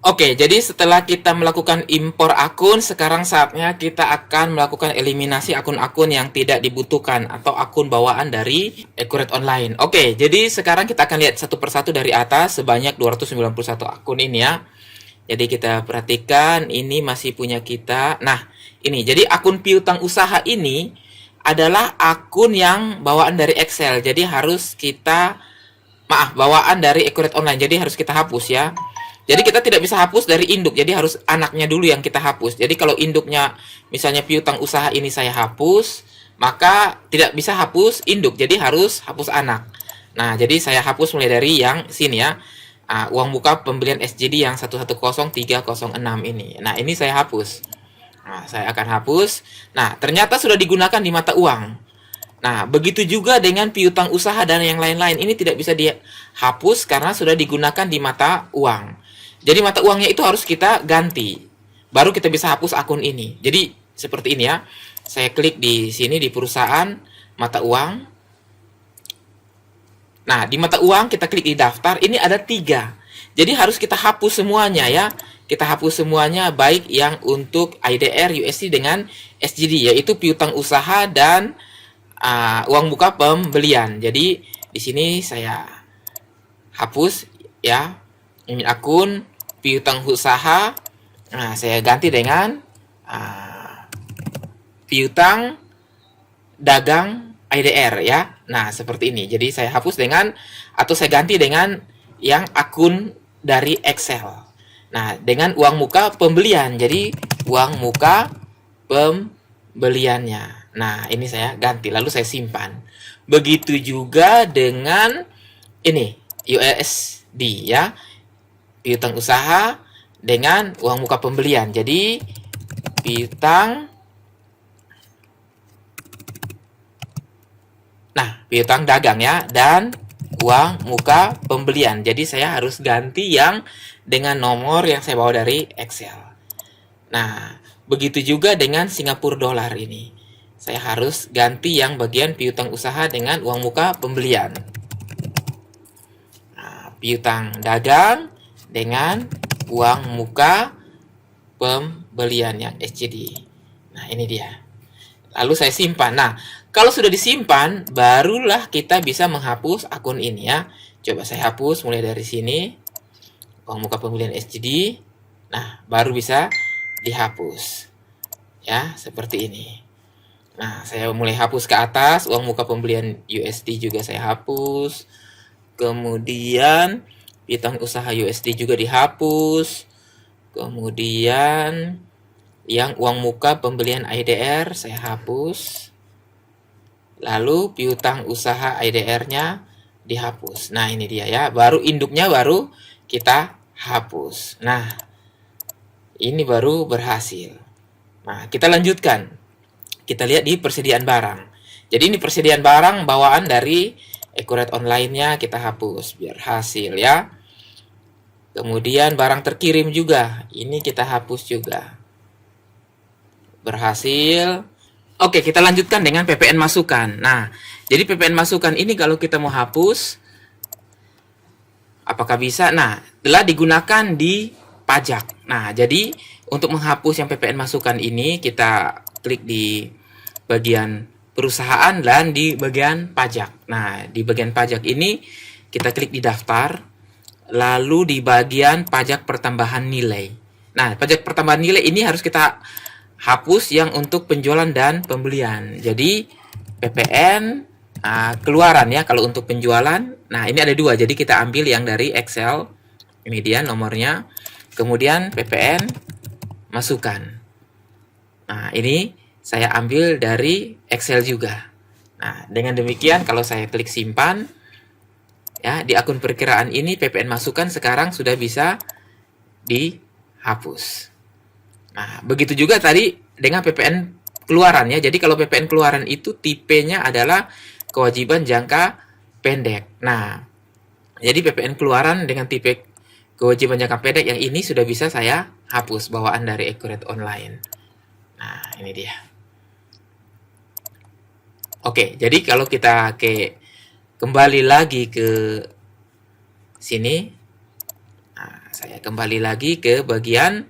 Oke, jadi setelah kita melakukan impor akun, sekarang saatnya kita akan melakukan eliminasi akun-akun yang tidak dibutuhkan atau akun bawaan dari Accurate Online. Oke, jadi sekarang kita akan lihat satu persatu dari atas sebanyak 291 akun ini ya. Jadi kita perhatikan ini masih punya kita. Nah, ini jadi akun piutang usaha ini adalah akun yang bawaan dari Excel. Jadi harus kita bawaan dari Accurate Online. Jadi harus kita hapus ya. Jadi kita tidak bisa hapus dari induk, jadi harus anaknya dulu yang kita hapus. Jadi kalau induknya misalnya piutang usaha ini saya hapus, maka tidak bisa hapus induk, jadi harus hapus anak. Nah, jadi saya hapus mulai dari yang sini ya. Uang muka pembelian SJD yang 110306 ini. Nah, ini saya hapus. Nah, saya akan hapus. Nah, ternyata sudah digunakan di mata uang. Nah, begitu juga dengan piutang usaha dan yang lain-lain. Ini tidak bisa dihapus karena sudah digunakan di mata uang. Jadi mata uangnya itu harus kita ganti. Baru kita bisa hapus akun ini. Jadi seperti ini ya. Saya klik di sini di perusahaan mata uang. Nah, di mata uang kita klik di daftar. Ini ada 3. Jadi harus kita hapus semuanya ya. Kita hapus semuanya baik yang untuk IDR, USD dengan SGD, yaitu piutang usaha dan uang muka pembelian. Jadi di sini saya hapus ya. Ini akun piutang usaha. Nah, saya ganti dengan piutang dagang IDR ya. Nah, seperti ini. Jadi saya hapus dengan atau saya ganti dengan yang akun dari Excel. Nah, dengan uang muka pembelian. Jadi uang muka pembeliannya. Nah, ini saya ganti lalu saya simpan. Begitu juga dengan ini USD ya. Piutang usaha dengan uang muka pembelian. Jadi piutang piutang dagang ya dan uang muka pembelian. Jadi saya harus ganti yang dengan nomor yang saya bawa dari Excel. Nah, begitu juga dengan Singapura dolar ini. Saya harus ganti yang bagian piutang usaha dengan uang muka pembelian. Nah, piutang dagang dengan uang muka pembelian yang SCD. Nah, ini dia. Lalu saya simpan. Nah, kalau sudah disimpan, barulah kita bisa menghapus akun ini ya. Coba saya hapus mulai dari sini. Uang muka pembelian SCD. Nah, baru bisa dihapus. Ya, seperti ini. Nah, saya mulai hapus ke atas. Uang muka pembelian USD juga saya hapus. Kemudian piutang usaha USD juga dihapus. Kemudian yang uang muka pembelian IDR saya hapus. Lalu piutang usaha IDR-nya dihapus. Nah, ini dia ya. Baru induknya baru kita hapus. Nah, ini baru berhasil. Nah, kita lanjutkan. Kita lihat di persediaan barang. Jadi ini persediaan barang bawaan dari Accurate Online-nya kita hapus biar hasil ya. Kemudian barang terkirim juga. Ini kita hapus juga. Berhasil. Oke, kita lanjutkan dengan PPN masukan. Nah, jadi PPN masukan ini kalau kita mau hapus, apakah bisa? Nah, telah digunakan di pajak. Nah, jadi untuk menghapus yang PPN masukan ini, kita klik di bagian perusahaan dan di bagian pajak. Nah, di bagian pajak ini, kita klik di daftar, lalu di bagian pajak pertambahan nilai. Nah, pajak pertambahan nilai ini harus kita hapus yang untuk penjualan dan pembelian. Jadi PPN keluaran ya kalau untuk penjualan. Nah, ini ada 2. Jadi kita ambil yang dari Excel. Ini dia nomornya. Kemudian PPN masukan. Nah, ini saya ambil dari Excel juga. Nah, dengan demikian kalau saya klik simpan ya, di akun perkiraan ini PPN masukan sekarang sudah bisa dihapus. Nah, begitu juga tadi dengan PPN keluaran ya. Jadi kalau PPN keluaran itu tipenya adalah kewajiban jangka pendek. Nah, jadi PPN keluaran dengan tipe kewajiban jangka pendek yang ini sudah bisa saya hapus bawaan dari Accurate Online. Nah, ini dia. Oke, jadi kalau kita kembali lagi ke sini, Saya kembali lagi ke bagian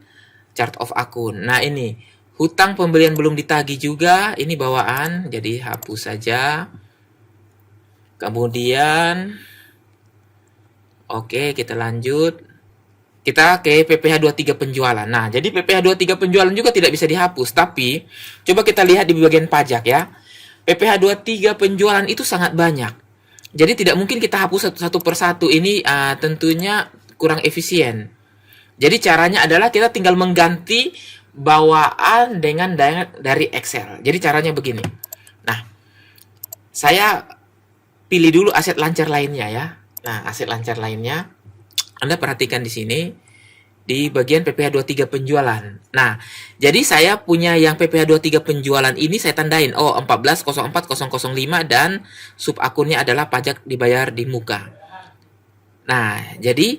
chart of akun. Nah, ini hutang pembelian belum ditagih juga, ini bawaan, jadi hapus saja. Kemudian oke, kita lanjut. Kita ke PPh 23 penjualan. Nah, jadi PPh 23 penjualan juga tidak bisa dihapus, tapi coba kita lihat di bagian pajak ya. PPh 23 penjualan itu sangat banyak. Jadi tidak mungkin kita hapus satu persatu. Ini tentunya kurang efisien. Jadi caranya adalah kita tinggal mengganti bawaan dengan dari Excel. Jadi caranya begini. Nah, saya pilih dulu aset lancar lainnya ya. Nah, aset lancar lainnya Anda perhatikan di sini di bagian PPh 23 penjualan. Nah, jadi saya punya yang PPh 23 penjualan ini saya tandain. Oh, 14.04.005 dan sub akunnya adalah pajak dibayar di muka. Nah, jadi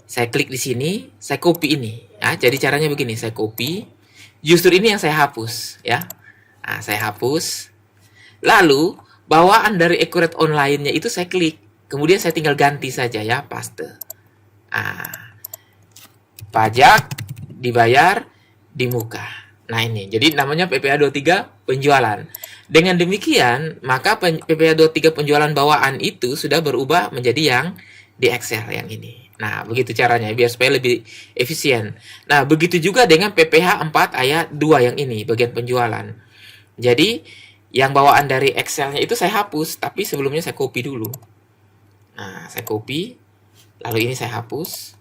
saya klik di sini, saya copy ini. Ya, jadi caranya begini, saya copy. Justru ini yang saya hapus ya. Nah, saya hapus. Lalu bawaan dari Accurate Online-nya itu saya klik. Kemudian saya tinggal ganti saja ya, paste. Pajak dibayar di muka. Nah, ini. Jadi namanya PPh 23 penjualan. Dengan demikian, maka PPh 23 penjualan bawaan itu sudah berubah menjadi yang di Excel yang ini. Nah, begitu caranya biar supaya lebih efisien. Nah, begitu juga dengan PPh 4 ayat 2 yang ini, bagian penjualan. Jadi, yang bawaan dari Excel-nya itu saya hapus, tapi sebelumnya saya copy dulu. Nah, saya copy. Lalu ini saya hapus.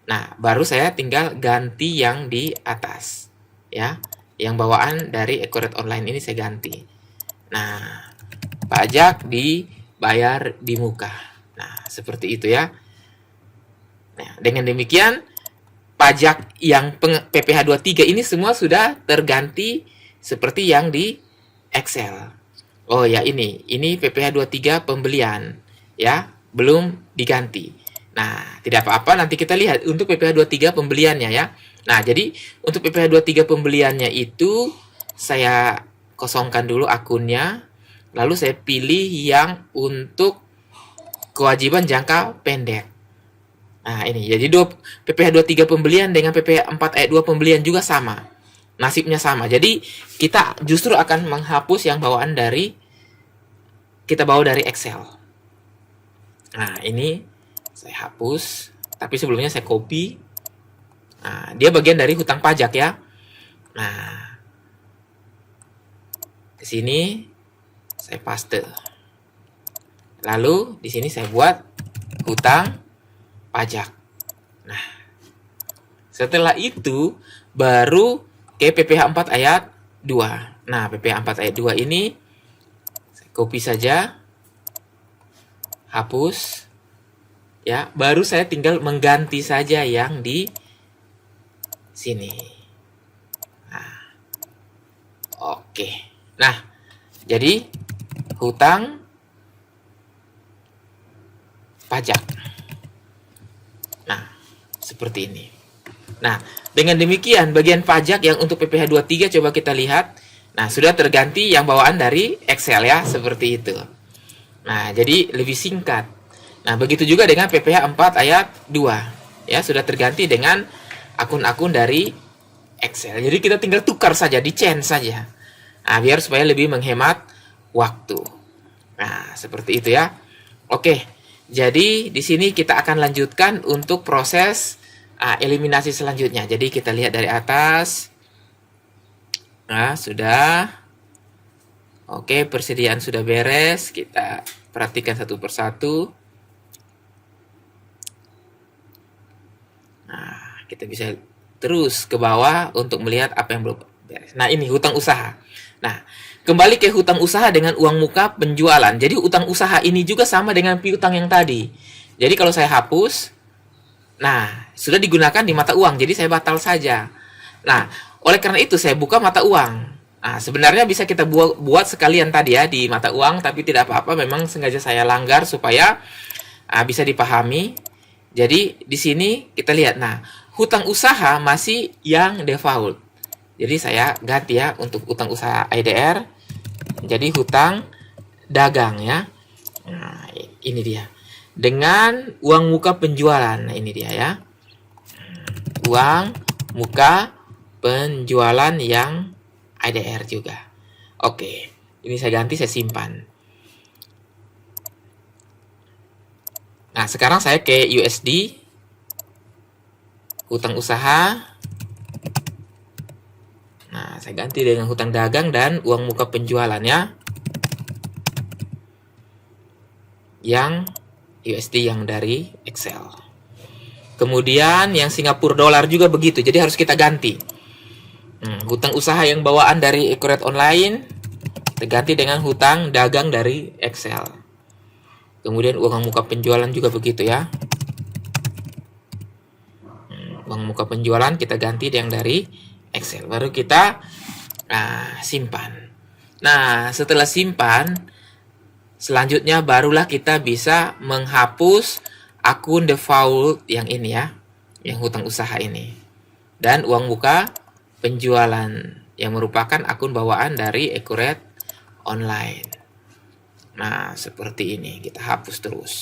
Nah, baru saya tinggal ganti yang di atas. Ya, yang bawaan dari Accurate Online ini saya ganti. Nah, pajak dibayar di muka. Nah, seperti itu ya. Nah, dengan demikian, pajak yang PPh 23 ini semua sudah terganti seperti yang di Excel. Oh ya, ini PPh 23 pembelian. Ya, belum diganti. Nah, tidak apa-apa, nanti kita lihat untuk PPh 23 pembeliannya ya. Nah, jadi untuk PPh 23 pembeliannya itu saya kosongkan dulu akunnya. Lalu saya pilih yang untuk kewajiban jangka pendek. Nah, ini. Jadi PPh 23 pembelian dengan PPh 4 ayat 2 pembelian juga sama. Nasibnya sama. Jadi kita justru akan menghapus yang bawaan dari kita bawa dari Excel. Nah, ini saya hapus, tapi sebelumnya saya copy. Nah, dia bagian dari hutang pajak ya. Nah, ke sini saya paste. Lalu di sini saya buat hutang pajak. Nah, setelah itu baru ke PPh 4 ayat 2. Nah, PPh 4 ayat 2 ini saya copy saja. Hapus. Ya, baru saya tinggal mengganti saja yang di sini. Nah, oke. Nah, jadi hutang pajak. Nah, seperti ini. Nah, dengan demikian bagian pajak yang untuk PPh 23 coba kita lihat. Nah, sudah terganti yang bawaan dari Excel ya, seperti itu. Nah, jadi lebih singkat. Nah, begitu juga dengan PPh 4 ayat 2. Ya, sudah terganti dengan akun-akun dari Excel. Jadi kita tinggal tukar saja, di-change saja. Nah, biar supaya lebih menghemat waktu. Nah, seperti itu ya. Oke. Jadi di sini kita akan lanjutkan untuk proses eliminasi selanjutnya. Jadi kita lihat dari atas. Nah, sudah. Oke, persediaan sudah beres. Kita perhatikan satu persatu. Nah, kita bisa terus ke bawah untuk melihat apa yang belum beres. Nah, ini hutang usaha. Nah, kembali ke hutang usaha dengan uang muka penjualan. Jadi hutang usaha ini juga sama dengan piutang yang tadi. Jadi kalau saya hapus, nah, sudah digunakan di mata uang. Jadi saya batal saja. Nah, oleh karena itu saya buka mata uang. Nah, sebenarnya bisa kita buat sekalian tadi ya di mata uang, tapi tidak apa-apa. Memang sengaja saya langgar supaya bisa dipahami. Jadi di sini kita lihat, nah, hutang usaha masih yang default. Jadi saya ganti ya untuk hutang usaha IDR. Jadi hutang dagang ya. Nah, ini dia. Dengan uang muka penjualan. Nah, ini dia ya. uang muka penjualan yang IDR juga. Oke, ini saya ganti, saya simpan. Nah, sekarang saya ke USD, hutang usaha. Nah, saya ganti dengan hutang dagang dan uang muka penjualannya yang USD yang dari Excel. Kemudian yang Singapura dolar juga begitu, jadi harus kita ganti. Hutang usaha yang bawaan dari Accurate Online kita ganti dengan hutang dagang dari Excel. Kemudian uang muka penjualan juga begitu ya. Uang muka penjualan kita ganti yang dari Excel. Baru kita simpan. Nah, setelah simpan, selanjutnya barulah kita bisa menghapus akun default yang ini ya, yang hutang usaha ini. Dan uang muka penjualan yang merupakan akun bawaan dari Accurate Online. Nah, seperti ini kita hapus terus.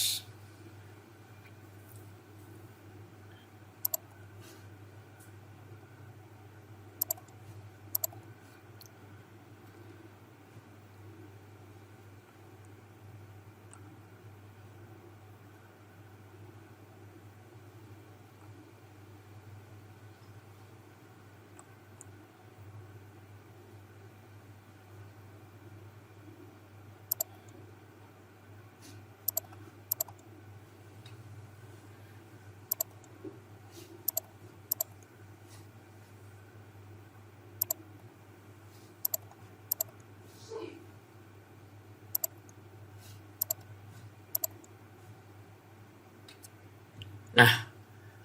Nah,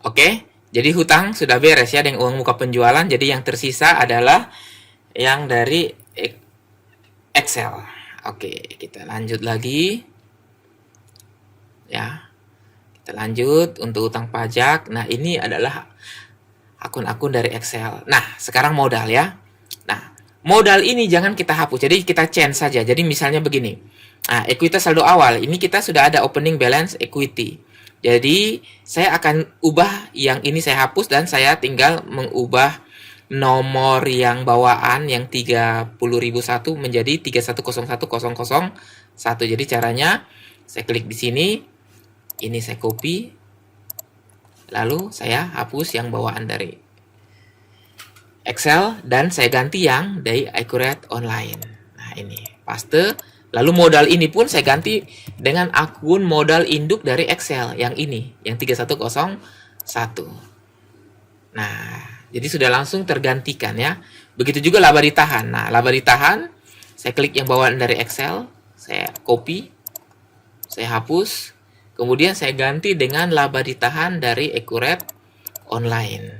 oke. Jadi hutang sudah beres ya dengan uang muka penjualan. Jadi yang tersisa adalah yang dari Excel. Oke, kita lanjut lagi. Ya. Kita lanjut untuk hutang pajak. Nah, ini adalah akun-akun dari Excel. Nah, sekarang modal ya. Nah, modal ini jangan kita hapus. Jadi kita change saja. Jadi misalnya begini. Nah, ekuitas saldo awal. Ini kita sudah ada opening balance equity. Jadi saya akan ubah yang ini, saya hapus dan saya tinggal mengubah nomor yang bawaan yang 30.001 menjadi 3101.001. Jadi caranya saya klik di sini, ini saya copy, lalu saya hapus yang bawaan dari Excel dan saya ganti yang dari Accurate Online. Nah, ini paste. Lalu modal ini pun saya ganti dengan akun modal induk dari Excel yang ini, yang 3101. Nah, jadi sudah langsung tergantikan ya. Begitu juga laba ditahan. Nah, laba ditahan, saya klik yang bawaan dari Excel, saya copy, saya hapus, kemudian saya ganti dengan laba ditahan dari Accurate Online.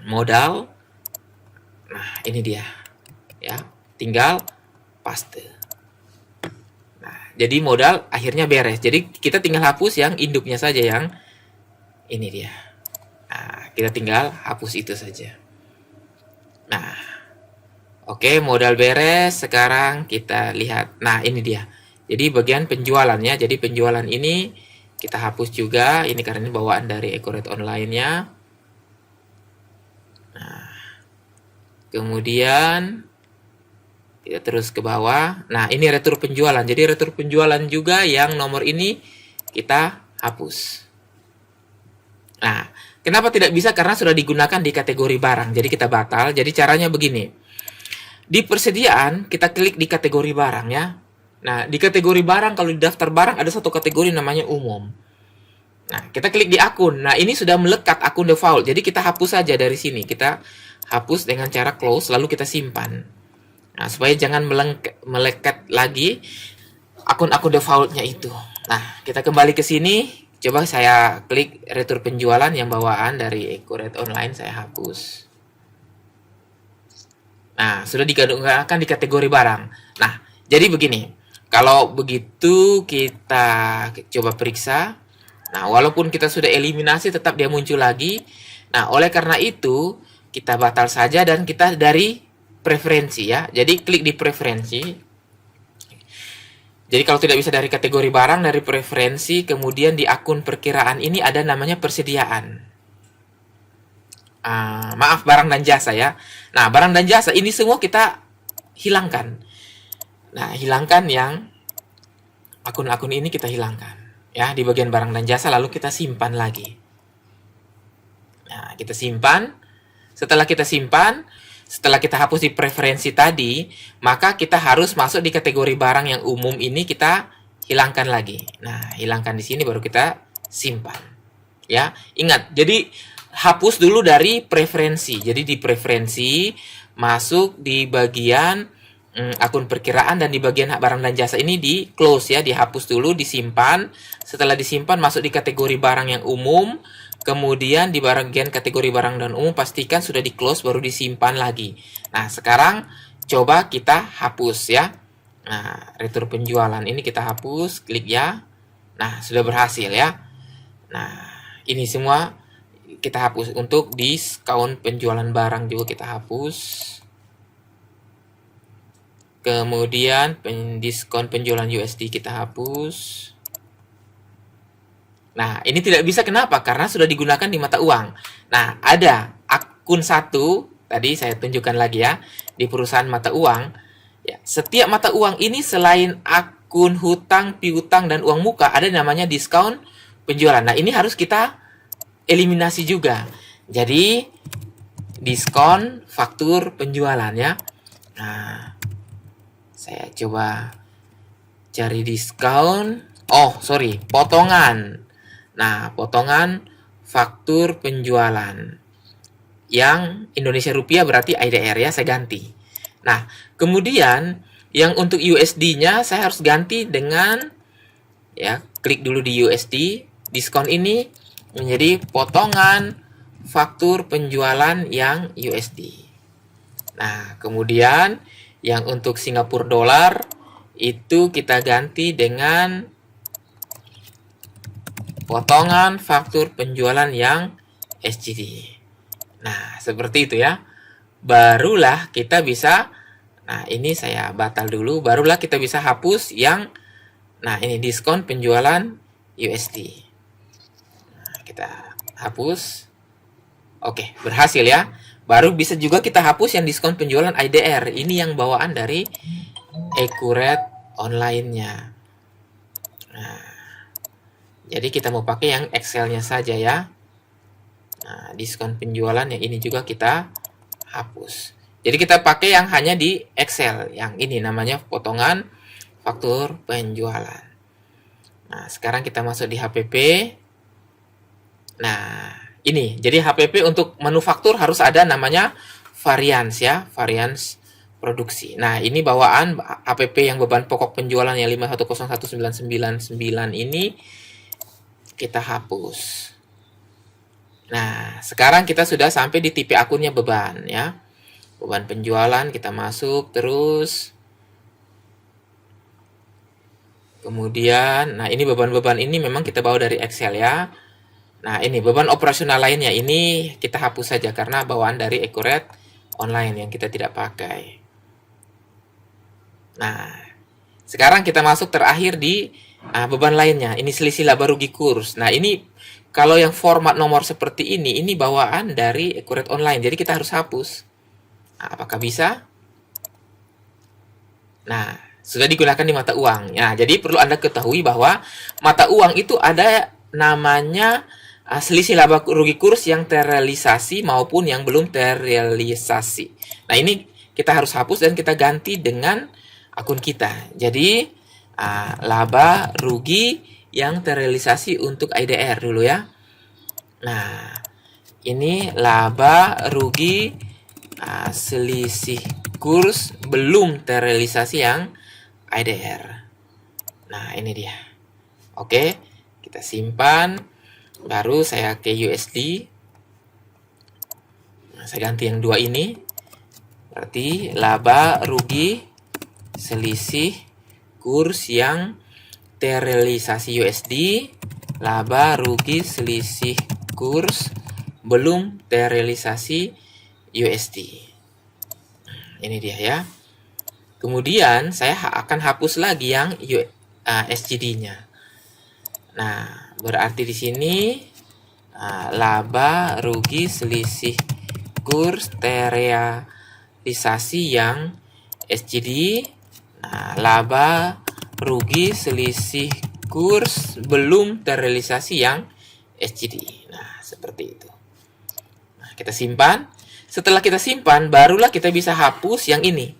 Modal, nah ini dia, ya, tinggal paste. Nah, jadi modal akhirnya beres. Jadi kita tinggal hapus yang induknya saja, yang ini dia. Nah, kita tinggal hapus itu saja. Nah, oke, modal beres. Sekarang kita lihat. Nah, ini dia. Jadi bagian penjualannya. Jadi penjualan ini kita hapus juga. Ini karena ini bawaan dari Accurate Online-nya. Nah, kemudian kita terus ke bawah. Nah, ini retur penjualan. Jadi retur penjualan juga yang nomor ini kita hapus. Nah, kenapa tidak bisa? Karena sudah digunakan di kategori barang. Jadi kita batal. Jadi caranya begini. Di persediaan kita klik di kategori barang ya. Nah, di kategori barang, kalau di daftar barang ada satu kategori namanya umum. Nah, kita klik di akun. Nah, ini sudah melekat akun default. Jadi kita hapus saja dari sini. Kita hapus dengan cara close lalu kita simpan. Nah, supaya jangan melekat lagi akun-akun defaultnya itu. Nah, kita kembali ke sini. Coba saya klik retur penjualan yang bawaan dari Accurate Online, saya hapus. Nah, sudah digunakan di kategori barang. Nah, jadi begini. Kalau begitu kita coba periksa. Nah, walaupun kita sudah eliminasi tetap dia muncul lagi. Nah, oleh karena itu kita batal saja dan kita dari preferensi ya. Jadi klik di preferensi. Jadi kalau tidak bisa dari kategori barang, dari preferensi, kemudian di akun perkiraan ini ada namanya persediaan. maaf, barang dan jasa ya. Nah, barang dan jasa ini semua kita hilangkan. Nah, hilangkan yang akun-akun ini kita hilangkan ya di bagian barang dan jasa, lalu kita simpan lagi. Nah, kita simpan. Setelah kita simpan, setelah kita hapus di preferensi tadi, maka kita harus masuk di kategori barang yang umum ini, kita hilangkan lagi. Nah, hilangkan di sini baru kita simpan. Ya, ingat, jadi hapus dulu dari preferensi. Jadi di preferensi masuk di bagian akun perkiraan, dan di bagian barang dan jasa ini di close ya, dihapus dulu, disimpan. Setelah disimpan masuk di kategori barang yang umum. Kemudian di bagian kategori barang dan umum pastikan sudah di close baru disimpan lagi. Nah, sekarang coba kita hapus ya. Nah, retur penjualan ini kita hapus, klik ya. Nah, sudah berhasil ya. Nah, ini semua kita hapus. Untuk diskon penjualan barang juga kita hapus. Kemudian diskon penjualan USD kita hapus. Nah, ini tidak bisa, kenapa? Karena sudah digunakan di mata uang. Nah, ada akun satu, tadi saya tunjukkan lagi ya, di perusahaan mata uang. Ya, setiap mata uang ini selain akun hutang, piutang, dan uang muka, ada namanya diskon penjualan. Nah, ini harus kita eliminasi juga. Jadi, diskon faktur penjualan ya. Nah, saya coba cari diskon. Oh, sorry, potongan. Nah, potongan faktur penjualan yang Indonesia rupiah berarti IDR ya, saya ganti. Nah, kemudian yang untuk USD-nya saya harus ganti dengan ya, klik dulu di USD, diskon ini menjadi potongan faktur penjualan yang USD. Nah, kemudian yang untuk Singapura dolar itu kita ganti dengan potongan faktur penjualan yang SGD. Nah, seperti itu ya. Barulah kita bisa, nah ini saya batal dulu, barulah kita bisa hapus yang, nah ini diskon penjualan USD. Nah, kita hapus. Oke, berhasil ya. Baru bisa juga kita hapus yang diskon penjualan IDR. Ini yang bawaan dari Accurate Online-nya. Nah, jadi kita mau pakai yang Excel-nya saja ya. Nah, diskon penjualan yang ini juga kita hapus. Jadi kita pakai yang hanya di Excel. Yang ini namanya potongan faktur penjualan. Nah, sekarang kita masuk di HPP. Nah, ini. Jadi HPP untuk manufaktur harus ada namanya varians ya. Varians produksi. Nah, ini bawaan HPP yang beban pokok penjualan yang 5101999 ini kita hapus. Nah, sekarang kita sudah sampai di tipe akunnya beban ya. Beban penjualan kita masuk terus. Kemudian, nah ini beban-beban ini memang kita bawa dari Excel ya. Nah, ini beban operasional lainnya ini kita hapus saja karena bawaan dari Accurate Online yang kita tidak pakai. Nah, sekarang kita masuk terakhir di beban lainnya. Ini selisih laba rugi kurs. Nah, ini kalau yang format nomor seperti ini bawaan dari Accurate Online. Jadi kita harus hapus. Nah, apakah bisa? Nah, sudah digunakan di mata uang. Nah, jadi perlu Anda ketahui bahwa mata uang itu ada namanya selisih laba rugi kurs yang terrealisasi maupun yang belum terrealisasi. Nah, ini kita harus hapus dan kita ganti dengan akun kita. Jadi, laba rugi yang terrealisasi untuk IDR dulu ya. Nah, ini laba rugi selisih kurs belum terrealisasi yang IDR. Nah, ini dia. Oke, kita simpan. Baru saya ke USD. Nah, saya ganti yang dua ini. Berarti laba rugi selisih kurs yang terrealisasi USD, laba rugi selisih kurs belum terrealisasi USD. Ini dia ya. Kemudian saya akan hapus lagi yang SGD-nya. Nah, berarti di sini laba, rugi, selisih kurs, realisasi yang SGD. Nah, laba, rugi, selisih kurs, belum terrealisasi yang SGD. Nah, seperti itu. Nah, kita simpan. Setelah kita simpan, barulah kita bisa hapus yang ini.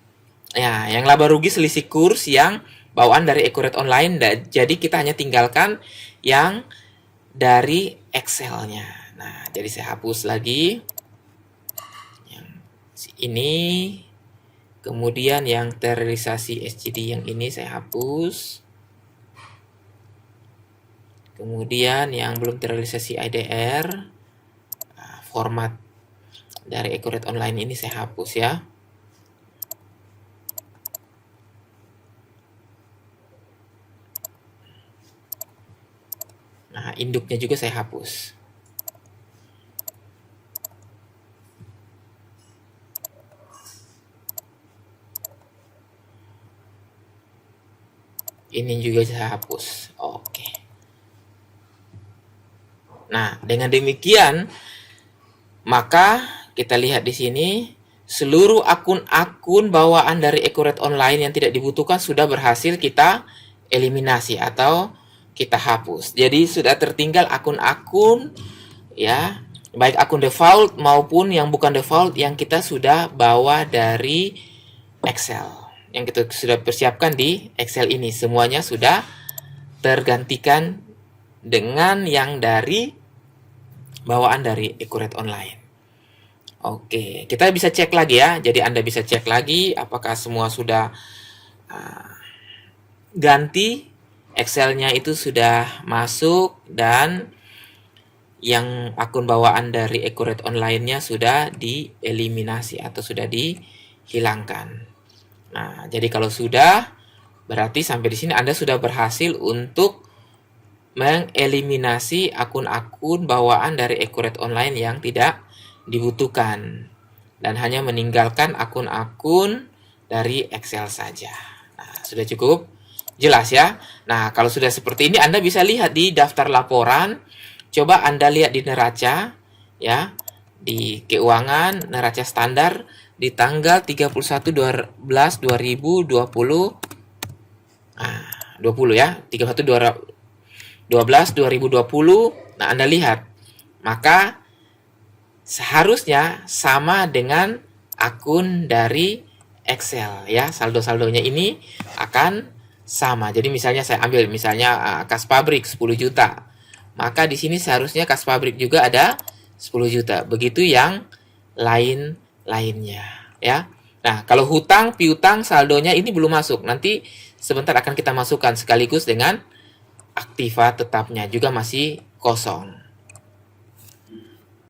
Ya, yang laba rugi selisih kurs yang bawaan dari Accurate Online. Jadi kita hanya tinggalkan yang dari Excel-nya. Nah, jadi saya hapus lagi yang ini. Kemudian yang terrealisasi SGD yang ini saya hapus. Kemudian yang belum terrealisasi IDR, format dari Accurate Online ini saya hapus ya. Nah, induknya juga saya hapus. Ini juga saya hapus. Oke. Nah, dengan demikian maka kita lihat di sini seluruh akun-akun bawaan dari Accurate Online yang tidak dibutuhkan sudah berhasil kita eliminasi atau kita hapus. Jadi sudah tertinggal akun-akun ya, baik akun default maupun yang bukan default yang kita sudah bawa dari Excel. Yang kita sudah persiapkan di Excel ini semuanya sudah tergantikan dengan yang dari bawaan dari Accurate Online. Oke, kita bisa cek lagi ya. Jadi Anda bisa cek lagi apakah semua sudah ganti, Excel-nya itu sudah masuk dan yang akun bawaan dari Accurate Online-nya sudah dieliminasi atau sudah dihilangkan. Nah, jadi kalau sudah, berarti sampai di sini Anda sudah berhasil untuk mengeliminasi akun-akun bawaan dari Accurate Online yang tidak dibutuhkan dan hanya meninggalkan akun-akun dari Excel saja. Nah, sudah cukup jelas ya. Nah, kalau sudah seperti ini Anda bisa lihat di daftar laporan. Coba Anda lihat di neraca ya, di keuangan neraca standar di tanggal 31/12/2020. 20 ya, 31/12/2020. Nah, Anda lihat. Maka seharusnya sama dengan akun dari Excel ya. Saldo-saldonya ini akan sama. Jadi misalnya saya ambil misalnya kas pabrik 10 juta. Maka di sini seharusnya kas pabrik juga ada 10 juta. Begitu yang lainnya ya. Nah, kalau hutang piutang saldonya ini belum masuk. Nanti sebentar akan kita masukkan sekaligus dengan aktiva tetapnya juga masih kosong.